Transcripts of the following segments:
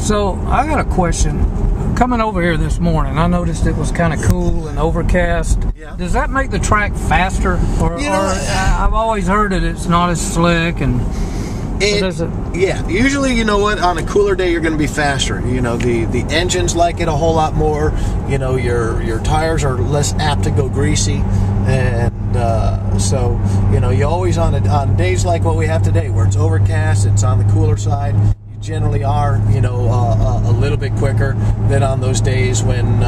So I got a question. Coming over here this morning, I noticed it was kind of cool and overcast. Yeah. Does that make the track faster? Or I've always heard that it's not as slick and... Yeah, usually, you know what, on a cooler day you're going to be faster. You know, the engines like it a whole lot more. You know, your tires are less apt to go greasy, and so, you know, you always on days like what we have today, where it's overcast, it's on the cooler side, you generally are, you know, a little bit quicker than on those days when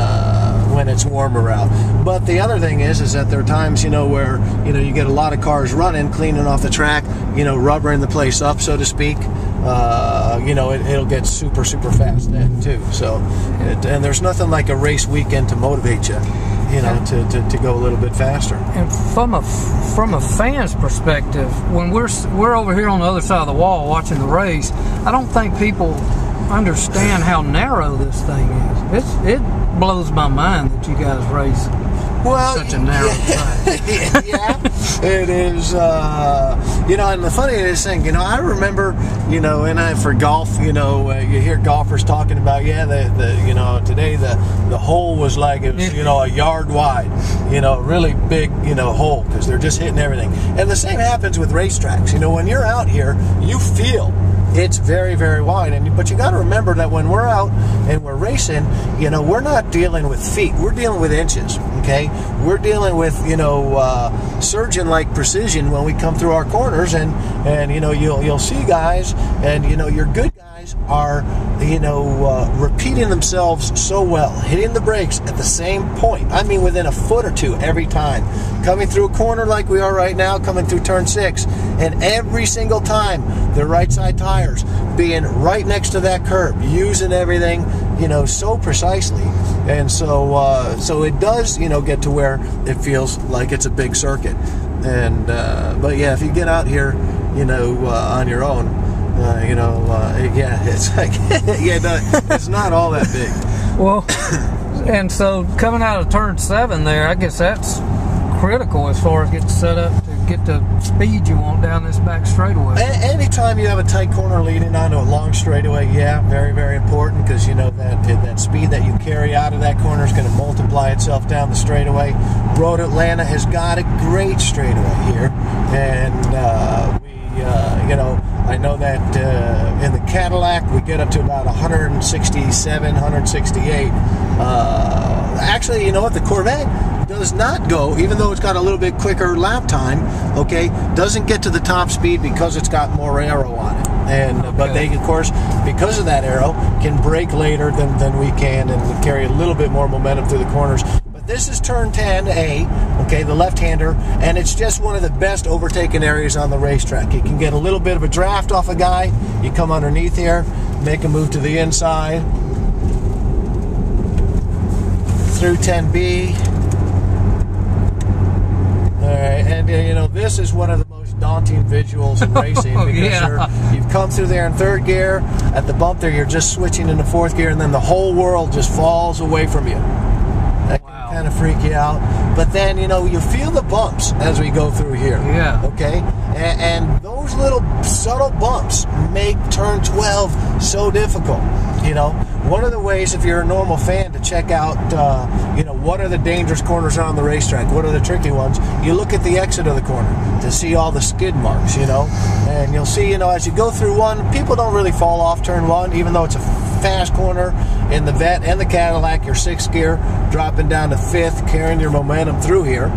it's warmer out. But the other thing is that there are times, you know, where, you know, you get a lot of cars running, cleaning off the track, you know, rubbering the place up, so to speak. You know, it'll get super fast then too. So, and there's nothing like a race weekend to motivate you, you know, to go a little bit faster. And from a fan's perspective, when we're over here on the other side of the wall watching the race, I don't think people understand how narrow this thing is. It blows my mind that you guys race such a narrow track. Yeah, it is. You know, and the funny thing, you know, I remember, you know, for golf, you know, you hear golfers talking about, yeah, you know, today the hole was like, it was, you know, a yard wide, you know, really big, you know, hole, because they're just hitting everything. And the same happens with racetracks. You know, when you're out here, you feel it's very wide, but you got to remember that when we're out and we're racing, you know, we're not dealing with feet, we're dealing with inches. Okay, we're dealing with, you know, surgeon-like precision when we come through our corners, and you know, you'll see guys, and you know, your good guys are, you know, repeating themselves so well, hitting the brakes at the same point. I mean, within a foot or two every time, coming through a corner like we are right now, coming through turn 6, and every single time their right side tires being right next to that curb, using everything, you know, so precisely. And so it does, you know, get to where it feels like it's a big circuit. And but yeah, if you get out here, you know, on your own, you know, yeah, it's like it's not all that big. Well, and so coming out of turn 7 there, I guess that's critical as far as getting set up to get the speed you want down this back straightaway. Anytime you have a tight corner leading onto a long straightaway, yeah, very important, because you know that speed that you carry out of that corner is going to multiply itself down the straightaway. Road Atlanta has got a great straightaway here, and you know, I know that in the Cadillac we get up to about 167, 168. Actually, you know what, the Corvette does not go, even though it's got a little bit quicker lap time, okay, doesn't get to the top speed because it's got more aero on it. And but they, of course, because of that aero, can brake later than we can, and carry a little bit more momentum through the corners. But this is turn 10A, okay, the left-hander, and it's just one of the best overtaking areas on the racetrack. You can get a little bit of a draft off a guy. You come underneath here, make a move to the inside, through 10B. And you know, this is one of the most daunting visuals in racing, because you've come through there in 3rd gear, at the bump there you're just switching into 4th gear, and then the whole world just falls away from you. That can kind of freak you out. But then, you know, you feel the bumps as we go through here. Yeah. Okay? And those little subtle bumps make turn 12 so difficult. You know, one of the ways, if you're a normal fan, to check out, you know, what are the dangerous corners on the racetrack, what are the tricky ones, you look at the exit of the corner to see all the skid marks, you know, and you'll see, you know, as you go through one, people don't really fall off turn 1, even though it's a fast corner. In the Vette and the Cadillac, your 6th gear, dropping down to 5th, carrying your momentum through here.